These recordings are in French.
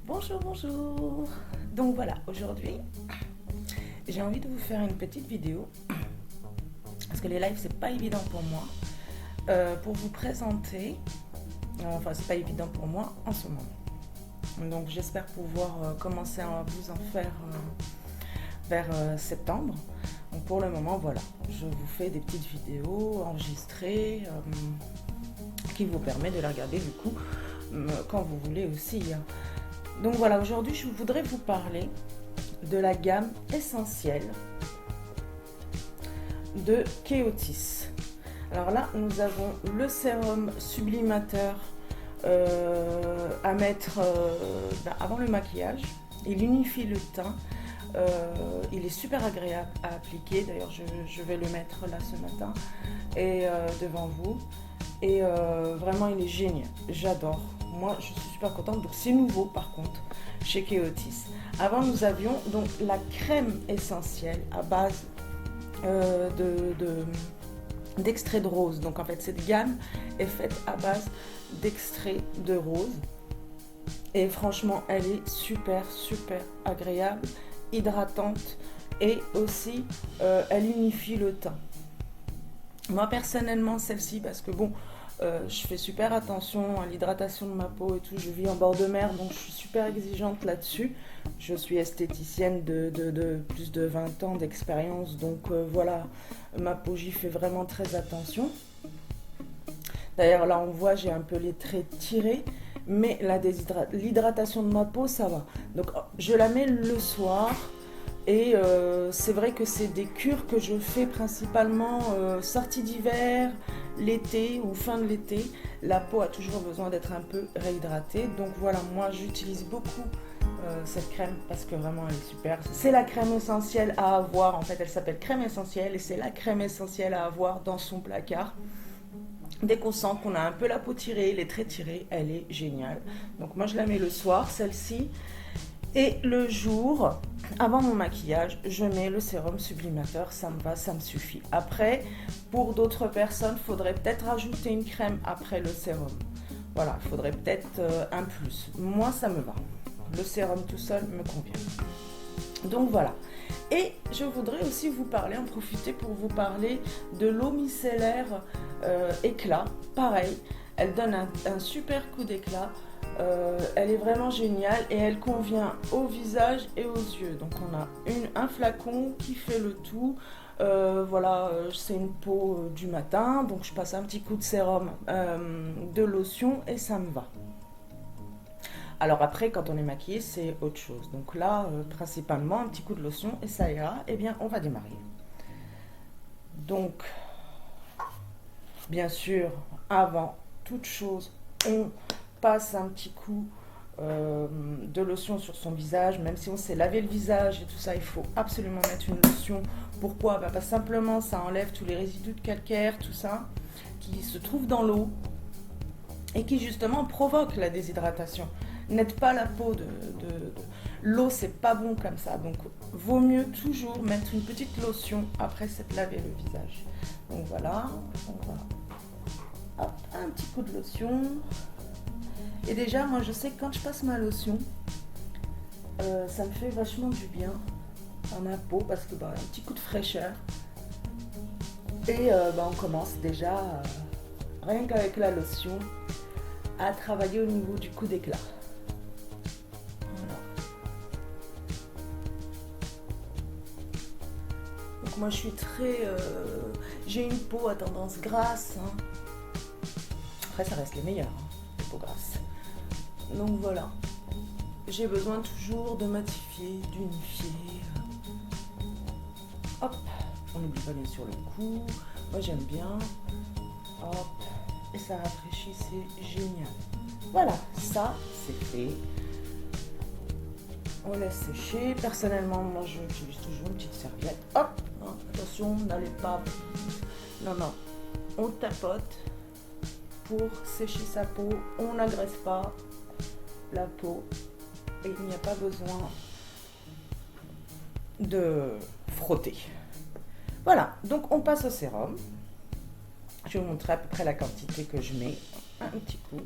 Bonjour, bonjour. Donc voilà, aujourd'hui, j'ai envie de vous faire une petite vidéo parce que les lives c'est pas évident pour moi pour vous présenter. Enfin, c'est pas évident pour moi en ce moment. Donc j'espère pouvoir commencer à vous en faire vers septembre. Donc pour le moment, voilà, je vous fais des petites vidéos enregistrées qui vous permet de les regarder du coup quand vous voulez aussi. Donc voilà, aujourd'hui je voudrais vous parler de la gamme essentielle de Keotis. Alors là, nous avons le sérum sublimateur à mettre avant le maquillage. Il unifie le teint. Il est super agréable à appliquer. D'ailleurs, je vais le mettre là ce matin et devant vous. Et vraiment, il est génial. J'adore. Moi, je suis super contente. Donc, c'est nouveau par contre chez Keotis. Avant, nous avions donc la crème essentielle à base d'extrait de rose. Donc, en fait, cette gamme est faite à base d'extrait de rose. Et franchement, elle est super, super agréable, hydratante et aussi, elle unifie le teint. Moi, personnellement, celle-ci, parce que bon, je fais super attention à l'hydratation de ma peau et tout. Je vis en bord de mer, donc je suis super exigeante là-dessus. Je suis esthéticienne de plus de 20 ans d'expérience, donc voilà, ma peau, j'y fais vraiment très attention. D'ailleurs, là, on voit, j'ai un peu les traits tirés, mais l'hydratation de ma peau, ça va. Donc, je la mets le soir. Et c'est vrai que c'est des cures que je fais principalement sortie d'hiver, l'été ou fin de l'été. La peau a toujours besoin d'être un peu réhydratée. Donc voilà, moi j'utilise beaucoup cette crème parce que vraiment elle est super. C'est la crème essentielle à avoir. En fait, elle s'appelle crème essentielle et c'est la crème essentielle à avoir dans son placard. Dès qu'on sent qu'on a un peu la peau tirée, les traits tirés, elle est géniale. Donc moi je la mets le soir, celle-ci. Et le jour, avant mon maquillage, je mets le sérum sublimateur, ça me va, ça me suffit. Après, pour d'autres personnes, il faudrait peut-être rajouter une crème après le sérum. Voilà, il faudrait peut-être un plus. Moi, ça me va. Le sérum tout seul me convient. Donc voilà. Et je voudrais aussi vous parler, en profiter pour vous parler de l'eau micellaire éclat. Pareil, elle donne un super coup d'éclat. Elle est vraiment géniale et elle convient au visage et aux yeux. Donc on a un flacon qui fait le tout. Voilà, c'est une peau du matin, donc je passe un petit coup de sérum, de lotion et ça me va. Alors après, quand on est maquillé, c'est autre chose. Donc là, principalement, un petit coup de lotion et ça ira. Eh bien, on va démarrer. Donc, bien sûr, avant toute chose, on passe un petit coup de lotion sur son visage. Même si on s'est lavé le visage et tout ça, il faut absolument mettre une lotion. Pourquoi ? Parce que simplement, ça enlève tous les résidus de calcaire, tout ça, qui se trouvent dans l'eau et qui justement provoquent la déshydratation. N'aide pas la peau de l'eau, c'est pas bon comme ça. Donc vaut mieux toujours mettre une petite lotion après s'être lavé le visage. Donc voilà, on va hop, un petit coup de lotion. Et déjà, moi je sais que quand je passe ma lotion, ça me fait vachement du bien à ma peau parce que un petit coup de fraîcheur. Et on commence déjà, rien qu'avec la lotion, à travailler au niveau du coup d'éclat. Donc moi je suis très... j'ai une peau à tendance grasse. Hein. Après ça reste les meilleures, les peaux grasses. Donc voilà. J'ai besoin toujours de matifier, d'unifier. Hop. On n'oublie pas bien sûr le cou. Moi j'aime bien. Hop. Et ça rafraîchit, c'est génial. Voilà, ça c'est fait. On laisse sécher. Personnellement, moi j'utilise toujours une petite serviette. Hop, hein, attention, n'allez pas. Non, non. On tapote pour sécher sa peau. On n'agresse pas la peau. Et il n'y a pas besoin de frotter. Voilà, donc on passe au sérum. Je vais vous montrer à peu près la quantité que je mets. Un petit coup,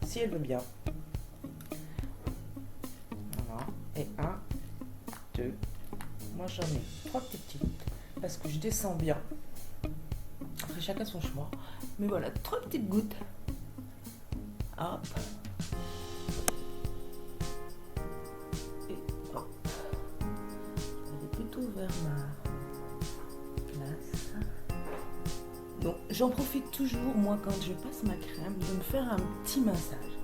si elle veut bien. Et 1, 2. Moi, j'en ai 3 petites parce que je descends bien. Après, chacun son choix. Mais voilà, 3 petites gouttes. Hop. Et hop. Je vais aller plutôt vers ma place. Donc, j'en profite toujours, moi, quand je passe ma crème, de me faire un petit massage.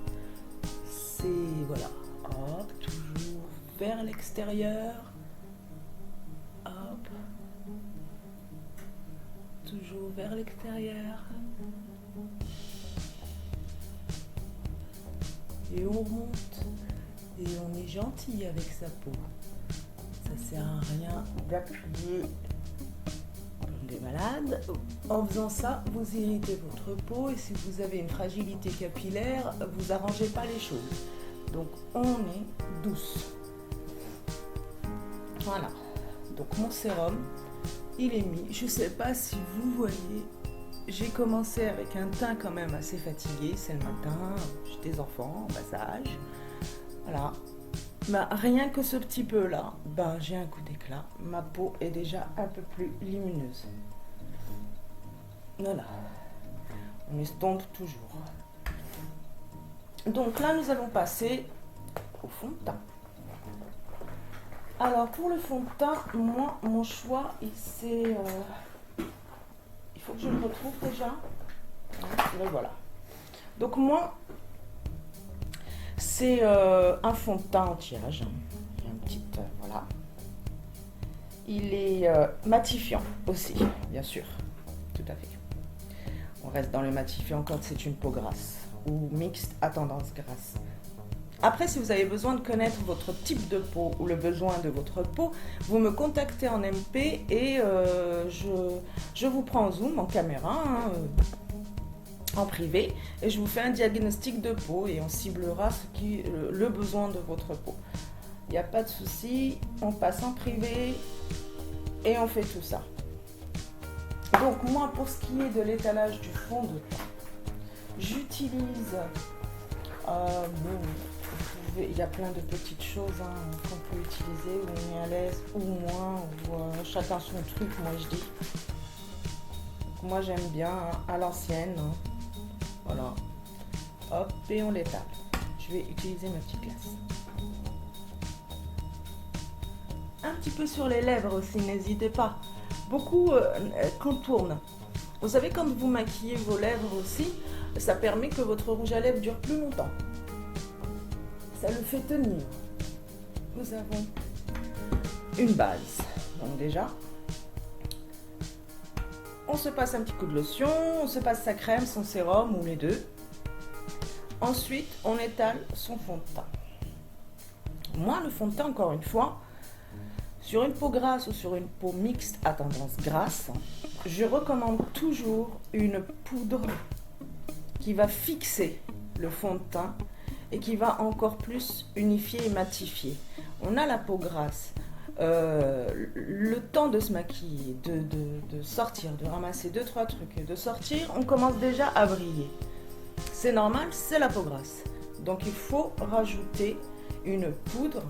C'est, voilà. Hop, toujours vers l'extérieur. Hop. Toujours vers l'extérieur. Et on remonte. Et on est gentil avec sa peau. Ça sert à rien d'appuyer comme des malades. En faisant ça, vous irritez votre peau. Et si vous avez une fragilité capillaire, vous arrangez pas les choses. Donc on est douce. Voilà. Donc mon sérum, il est mis. Je sais pas si vous voyez, j'ai commencé avec un teint quand même assez fatigué. C'est le matin, j'ai des enfants en bas âge. Voilà. Bah, rien que ce petit peu là, bah, j'ai un coup d'éclat. Ma peau est déjà un peu plus lumineuse. Voilà. On estompe toujours. Donc là, nous allons passer au fond de teint. Alors pour le fond de teint, moi, mon choix, c'est... il faut que je le retrouve déjà. Et voilà. Donc moi, c'est un fond de teint anti-âge. Il y a une petite... voilà. Il est matifiant aussi, bien sûr. Tout à fait. On reste dans le matifiant quand c'est une peau grasse ou mixte à tendance grasse. Après, si vous avez besoin de connaître votre type de peau ou le besoin de votre peau, vous me contactez en MP et je vous prends en zoom, en caméra, en privé, et je vous fais un diagnostic de peau et on ciblera le besoin de votre peau. Il n'y a pas de souci, on passe en privé et on fait tout ça. Donc moi, pour ce qui est de l'étalage du fond de teint, j'utilise... il y a plein de petites choses qu'on peut utiliser, où on est à l'aise, ou moins, ou chacun son truc, moi je dis. Donc, moi j'aime bien à l'ancienne. Voilà. Hop, et on l'étale. Je vais utiliser ma petite glace. Un petit peu sur les lèvres aussi, n'hésitez pas. Beaucoup contournent. Vous savez, quand vous maquillez vos lèvres aussi, ça permet que votre rouge à lèvres dure plus longtemps. Ça le fait tenir. Nous avons une base. Donc déjà, on se passe un petit coup de lotion, on se passe sa crème, son sérum ou les deux. Ensuite, on étale son fond de teint. Moi, le fond de teint, encore une fois, sur une peau grasse ou sur une peau mixte à tendance grasse, je recommande toujours une poudre qui va fixer le fond de teint et qui va encore plus unifier et matifier. On a la peau grasse, le temps de se maquiller, de sortir, de ramasser 2-3 trucs et de sortir, on commence déjà à briller. C'est normal, c'est la peau grasse. Donc il faut rajouter une poudre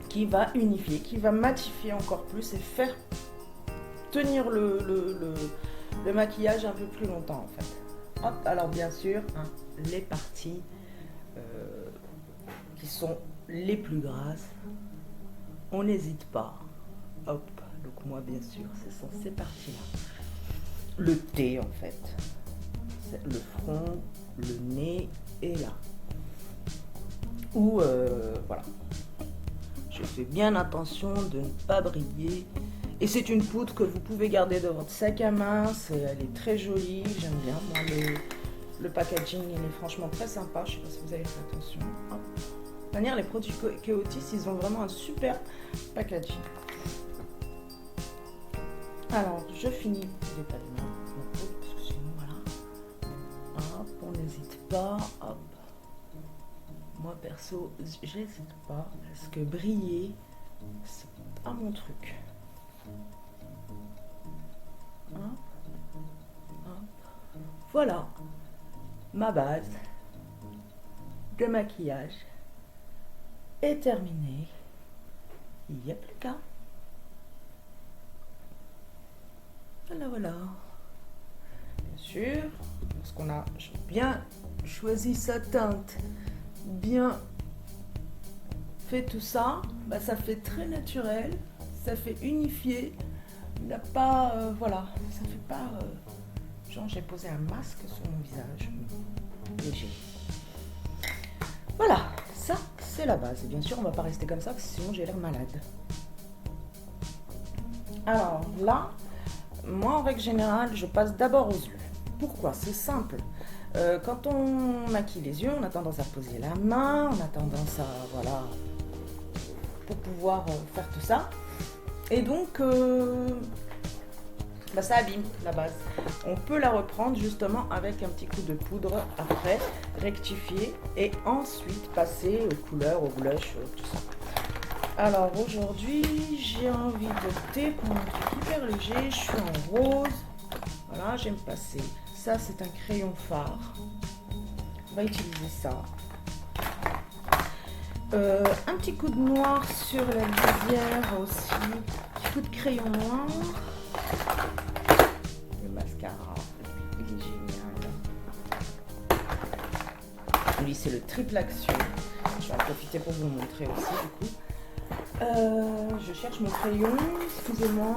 qui va unifier, qui va matifier encore plus et faire tenir le maquillage un peu plus longtemps en fait. Hop, alors bien sûr, les parties qui sont les plus grasses, on n'hésite pas. Hop, donc moi bien sûr, ce sont ces parties-là. Le thé en fait, le front, le nez et là. Ou voilà. Je fais bien attention de ne pas briller. Et c'est une poudre que vous pouvez garder dans votre sac à main. Elle est très jolie, j'aime bien. Moi, le packaging, il est franchement très sympa. Je ne sais pas si vous avez fait attention. Hop. De toute manière, les produits Keotis, ils ont vraiment un super packaging. Alors, je finis d'étaler ma poudre, parce que sinon, voilà. Hop, on n'hésite pas. Hop. Moi, perso, j'hésite pas, parce que briller, c'est pas mon truc. Hop. Hop. Voilà, ma base de maquillage est terminée. Il n'y a plus qu'à. Voilà, voilà. Bien sûr, parce qu'on a bien choisi sa teinte, bien fait tout ça, bah, ça fait très naturel, ça fait unifié. Il n'a pas, voilà, ça fait pas, genre j'ai posé un masque sur mon visage, léger. Voilà, ça c'est la base. Et bien sûr, on va pas rester comme ça, parce que sinon j'ai l'air malade. Alors là, moi en règle générale, je passe d'abord aux yeux. Pourquoi? C'est simple. Quand on maquille les yeux, on a tendance à poser la main, on a tendance à, voilà, pour pouvoir faire tout ça. Et donc, bah, ça abîme la base. On peut la reprendre justement avec un petit coup de poudre après, rectifier et ensuite passer aux couleurs, au blush, tout ça. Alors aujourd'hui, j'ai envie d'opter pour un truc hyper léger. Je suis en rose. Voilà, j'aime passer. Ça, c'est un crayon phare. On va utiliser ça. Un petit coup de noir sur la lisière aussi. Un petit coup de crayon noir. Le mascara, il est génial. Lui, c'est le triple action. Je vais en profiter pour vous le montrer aussi, du coup. Je cherche mon crayon, excusez-moi.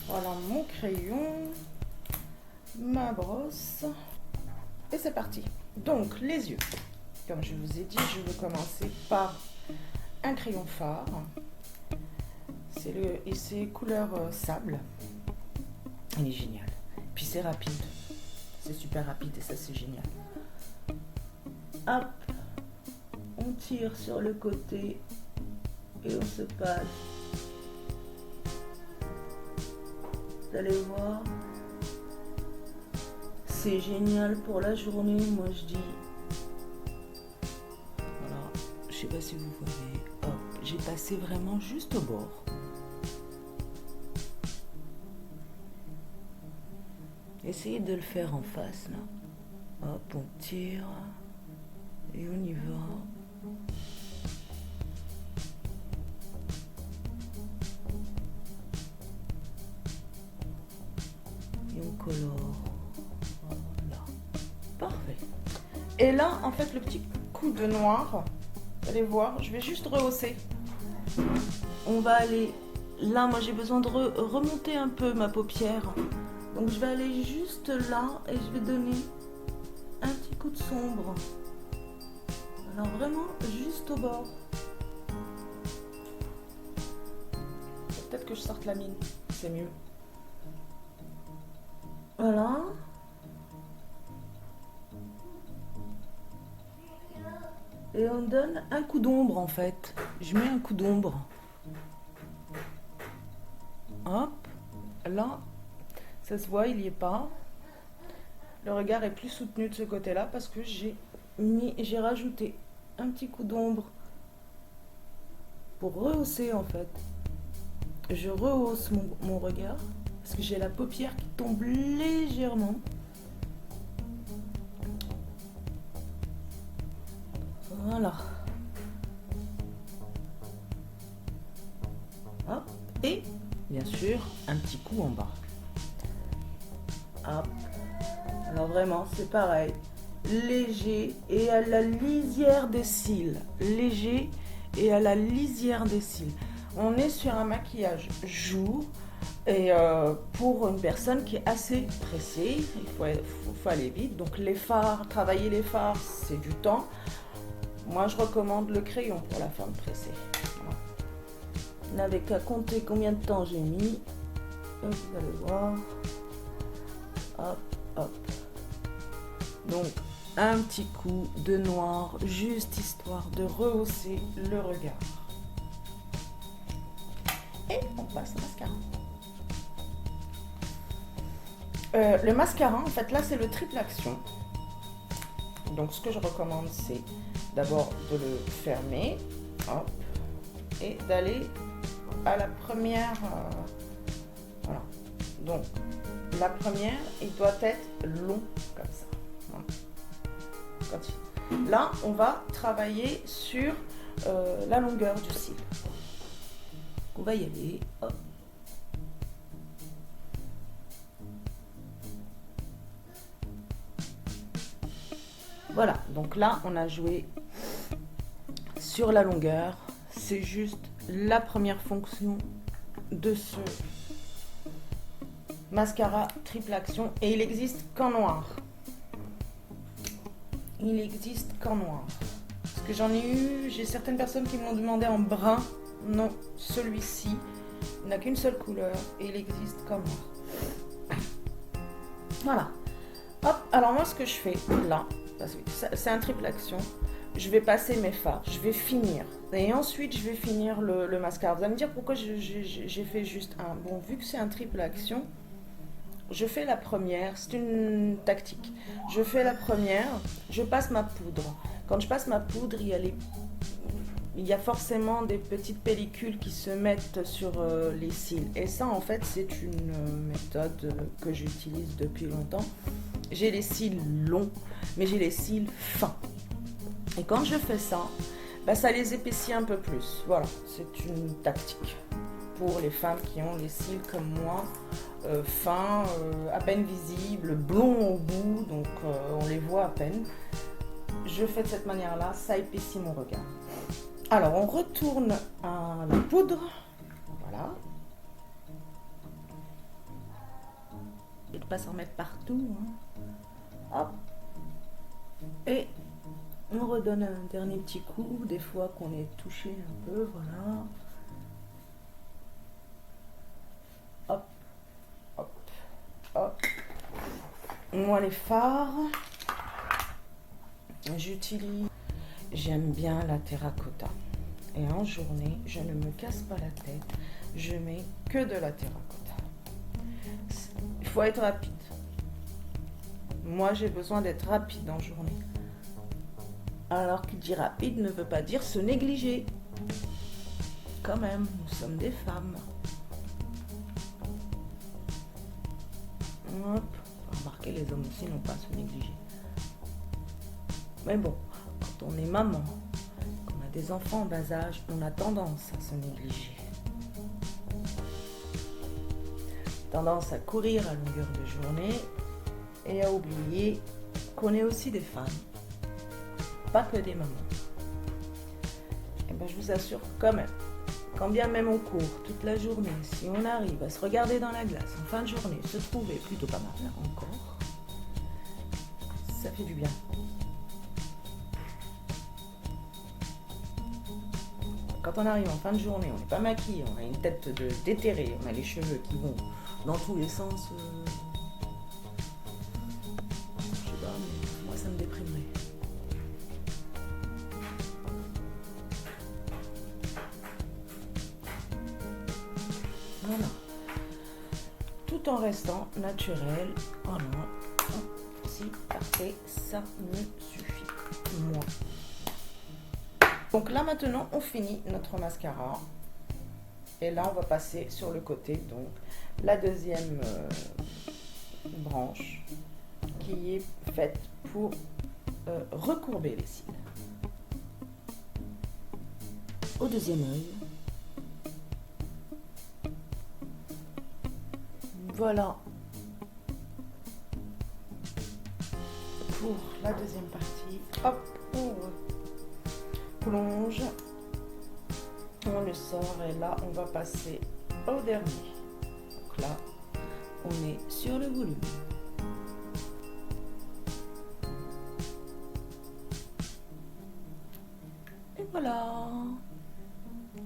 Voilà mon crayon, ma brosse. Et c'est parti. Donc, les yeux. Comme je vous ai dit, je vais commencer par un crayon phare. C'est couleur sable. Il est génial. Puis c'est rapide. C'est super rapide et ça, c'est génial. Hop. On tire sur le côté et on se passe. Vous allez voir. C'est génial pour la journée, moi je dis. Voilà, je sais pas si vous voyez. Hop, j'ai passé vraiment juste au bord. Essayez de le faire en face là. Hop, on tire et on y va. Et on colore. Voilà. Parfait. Et là, en fait, le petit coup de noir, vous allez voir, je vais juste rehausser. On va aller... Là, moi, j'ai besoin de remonter un peu ma paupière. Donc, je vais aller juste là et je vais donner un petit coup de sombre. Alors, vraiment, juste au bord. Peut-être que je sorte la mine, c'est mieux. Voilà. Et on donne un coup d'ombre en fait. Je mets un coup d'ombre. Hop. Là, ça se voit, il n'y est pas. Le regard est plus soutenu de ce côté-là parce que j'ai rajouté un petit coup d'ombre pour rehausser en fait. Je rehausse mon regard parce que j'ai la paupière qui tombe légèrement. Voilà. Hop. Et bien sûr, un petit coup en bas. Hop. Alors vraiment, c'est pareil. Léger et à la lisière des cils. Léger et à la lisière des cils. On est sur un maquillage jour. Et pour une personne qui est assez pressée, il faut aller vite. Donc les fards, travailler les fards, c'est du temps. Moi, je recommande le crayon pour la femme pressée. Voilà. Vous n'avez qu'à compter combien de temps j'ai mis. Et vous allez voir. Hop, hop. Donc, un petit coup de noir, juste histoire de rehausser le regard. Et on passe au mascara. Le mascara, en fait, là, c'est le triple action. Donc, ce que je recommande, c'est d'abord de le fermer, hop, et d'aller à la première. Voilà. Donc, la première, il doit être long, comme ça. Voilà. Là, on va travailler sur la longueur du cil. On va y aller. Hop. Voilà, donc là on a joué sur la longueur. C'est juste la première fonction de ce mascara triple action et il existe qu'en noir. Il existe qu'en noir. Parce que j'en ai eu, j'ai certaines personnes qui m'ont demandé en brun. Non, celui-ci, il n'a qu'une seule couleur et il existe qu'en noir. Voilà. Hop, alors moi ce que je fais là, parce que c'est un triple action, je vais passer mes fards, je vais finir. Et ensuite je vais finir le mascara. Vous allez me dire pourquoi j'ai fait juste un. Bon, vu que c'est un triple action, je fais la première, c'est une tactique. Je fais la première, je passe ma poudre. Quand je passe ma poudre, il y a forcément des petites pellicules qui se mettent sur les cils. Et ça, en fait, c'est une méthode que j'utilise depuis longtemps. J'ai les cils longs, mais j'ai les cils fins. Et quand je fais ça, bah, ça les épaissit un peu plus. Voilà, c'est une tactique pour les femmes qui ont les cils comme moi, fins, à peine visibles, blonds au bout, donc on les voit à peine. Je fais de cette manière-là, ça épaissit mon regard. Alors, on retourne à la poudre. Voilà. Et de ne pas s'en mettre partout. Hein. Hop. Et on redonne un dernier petit coup, des fois qu'on est touché un peu, voilà. Hop, hop, hop. Moi, les fards, j'utilise, j'aime bien la terracotta. Et en journée, je ne me casse pas la tête, je mets que de la terracotta. Il faut être rapide. Moi, j'ai besoin d'être rapide en journée. Alors qu'il dit rapide ne veut pas dire se négliger. Quand même, nous sommes des femmes. Hop. Remarquez, les hommes aussi n'ont pas à se négliger. Mais bon, quand on est maman, qu'on a des enfants en bas âge, on a tendance à se négliger. Tendance à courir à longueur de journée et à oublier qu'on est aussi des femmes. Pas que des mamans. Et ben, je vous assure quand même, quand bien même on court toute la journée, si on arrive à se regarder dans la glace en fin de journée, se trouver plutôt pas mal encore, ça fait du bien. Quand on arrive en fin de journée, on n'est pas maquillé, on a une tête déterrée, on a les cheveux qui vont dans tous les sens. Je sais pas, mais moi ça me déprimerait. Voilà. Tout en restant naturel. Oh non. Si, parfait. Ça me suffit. Moi. Donc là maintenant, on finit notre mascara. Et là, on va passer sur le côté. Donc, la deuxième branche qui est faite pour recourber les cils. Au deuxième œil. Voilà pour la deuxième partie. Hop, on plonge, on le sort et là on va passer au dernier. Donc là, on est sur le volume. Et voilà,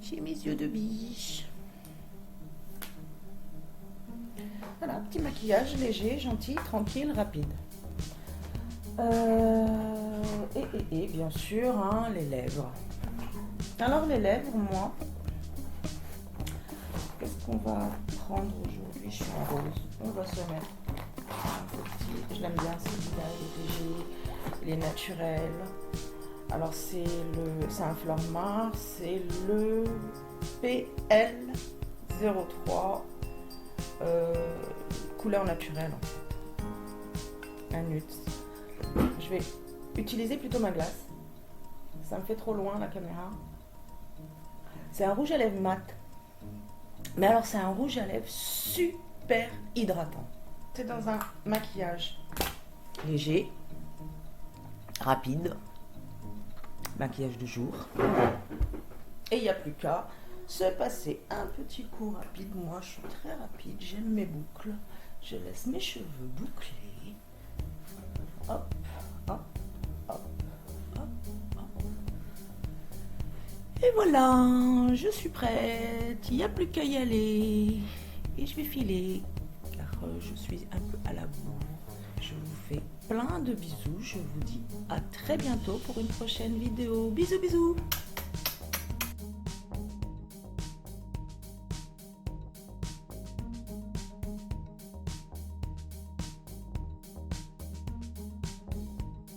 j'ai mes yeux de biche. Voilà, petit maquillage léger, gentil, tranquille, rapide. Et bien sûr, hein, les lèvres. Alors les lèvres, moi, qu'est-ce qu'on va prendre aujourd'hui? Je suis en rose. On va se mettre un petit, je l'aime bien celui-là, il est léger, il est naturel. Alors c'est un Flormar, c'est le PL03. Couleur naturelle en fait, un nude. Je vais utiliser plutôt ma glace, ça me fait trop loin la caméra, C'est un rouge à lèvres mat. Mais alors, c'est un rouge à lèvres super hydratant. C'est dans un maquillage léger, rapide, maquillage de jour. Et il n'y a plus qu'à se passer un petit coup rapide. Moi, je suis très rapide, j'aime mes boucles. Je laisse mes cheveux bouclés. Hop, hop, hop, hop, hop. Et voilà, je suis prête. Il n'y a plus qu'à y aller. Et je vais filer, car je suis un peu à la bourre. Je vous fais plein de bisous. Je vous dis à très bientôt pour une prochaine vidéo. Bisous, bisous.